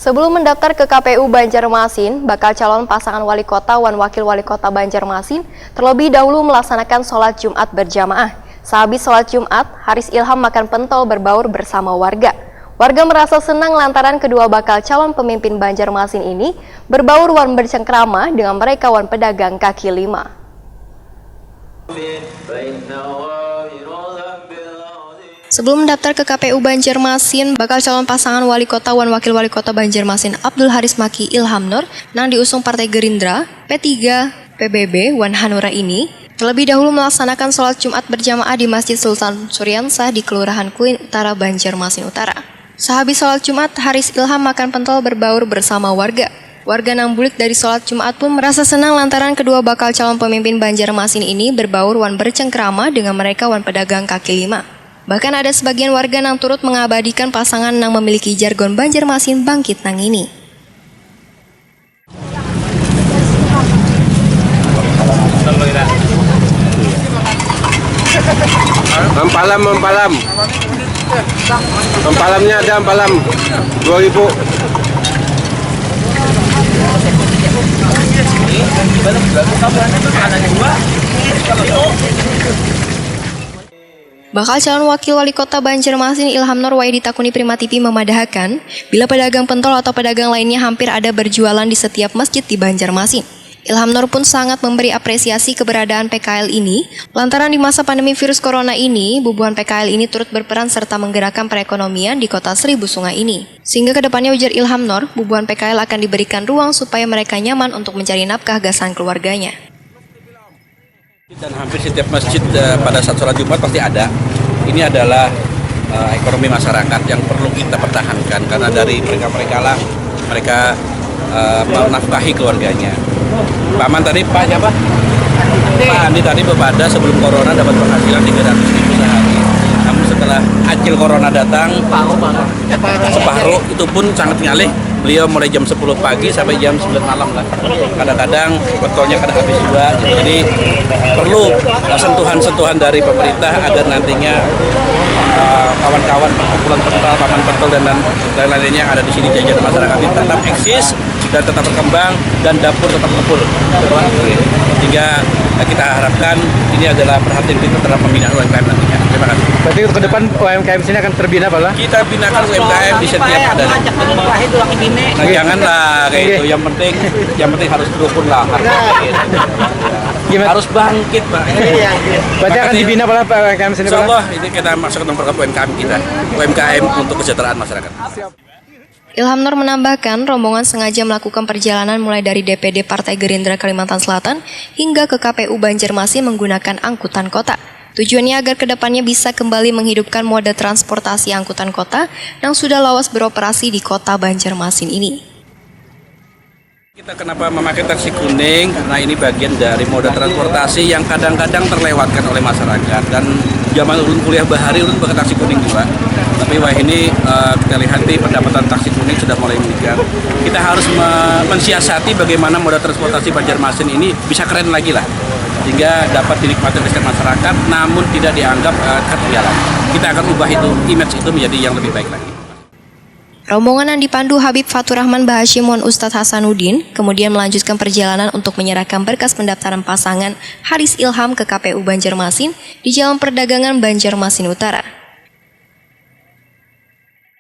Sebelum mendaftar ke KPU Banjarmasin, bakal calon pasangan wali kota dan wakil wali kota Banjarmasin terlebih dahulu melaksanakan sholat Jumat berjamaah. Sehabis sholat Jumat, Haris Ilham makan pentol berbaur bersama warga. Warga merasa senang lantaran kedua bakal calon pemimpin Banjarmasin ini berbaur wan bercengkrama dengan mereka wan pedagang kaki lima. Sebelum mendaftar ke KPU Banjarmasin, bakal calon pasangan wali kota dan wakil wali kota Banjarmasin Abdul Haris Maki Ilham Nur yang diusung Partai Gerindra, P3, PBB, wan Hanura ini terlebih dahulu melaksanakan sholat Jumat berjamaah di Masjid Sultan Suryansah di Kelurahan Kuin Utara, Banjarmasin Utara. Sehabis sholat Jumat, Haris Ilham makan pentol berbaur bersama warga. Warga yang bulik dari sholat Jumat pun merasa senang lantaran kedua bakal calon pemimpin Banjarmasin ini berbaur wan bercengkrama dengan mereka wan pedagang kaki lima. Bahkan ada sebagian warga yang turut mengabadikan pasangan yang memiliki jargon Banjarmasin bangkit nang ini. Mempalamnya ada mempalam 2.000. Bakal calon wakil wali kota Banjarmasin Ilham Nur ditakuni Prima TV memadahkan bila pedagang pentol atau pedagang lainnya hampir ada berjualan di setiap masjid di Banjarmasin. Ilham Nur pun sangat memberi apresiasi keberadaan PKL ini, lantaran di masa pandemi virus corona ini, bubuhan PKL ini turut berperan serta menggerakkan perekonomian di kota Seribu Sungai ini. Sehingga kedepannya ujar Ilham Nur, bubuhan PKL akan diberikan ruang supaya mereka nyaman untuk mencari nafkah gasan keluarganya. Dan hampir setiap masjid pada saat sholat Jumat pasti ada. Ini adalah ekonomi masyarakat yang perlu kita pertahankan karena dari mereka lah mereka menafkahi keluarganya. Pak Man tadi, Pak siapa? Pak Andi tadi berbada sebelum corona dapat penghasilan 300.000 sehari. Namun setelah acil corona datang, separuh itu pun sangat ngalih. Beliau mulai jam 10 pagi sampai jam 9 malam lah. Kadang-kadang betulnya kadang habis juga. Jadi perlu sentuhan-sentuhan dari pemerintah agar nantinya kawan-kawan perkumpulan pentol, paman pentol dan lain-lainnya yang ada di sini jajaran masyarakat ini tetap eksis dan tetap berkembang dan dapur tetap ngebul. Sehingga kita harapkan ini adalah perhatian kita terhadap pembinaan UMKM nantinya. Terima kasih. Berarti ke depan UMKM sini akan terbina Pak? Kita binakan UMKM di setiap ada. Nah, janganlah kayak itu. Yang penting harus rukun lah. Harus bangkit, Pak. Berarti akan dibina Pak UMKM sini Pak? Insyaallah ini kita masuk nomor UMKM kita. UMKM untuk kesejahteraan masyarakat. Ilham Nur menambahkan, rombongan sengaja melakukan perjalanan mulai dari DPD Partai Gerindra Kalimantan Selatan hingga ke KPU Banjarmasin menggunakan angkutan kota. Tujuannya agar kedepannya bisa kembali menghidupkan moda transportasi angkutan kota yang sudah lawas beroperasi di kota Banjarmasin ini. Kita kenapa memakai taksi kuning? Karena ini bagian dari moda transportasi yang kadang-kadang terlewatkan oleh masyarakat. Dan zaman ulun kuliah bahari, ulun pakai taksi kuning juga. Tapi wah ini kita lihat pendapatan taksi kuning sudah mulai meningkat. Kita harus mensiasati bagaimana moda transportasi Banjarmasin ini bisa keren lagi lah. Sehingga dapat dinikmati oleh masyarakat, namun tidak dianggap ketinggalan. Kita akan ubah itu, image itu menjadi yang lebih baik lagi. Rombongan yang dipandu Habib Fatur Rahman Bahashim dan Ustadz Hasanuddin kemudian melanjutkan perjalanan untuk menyerahkan berkas pendaftaran pasangan Haris Ilham ke KPU Banjarmasin di Jalan Perdagangan Banjarmasin Utara.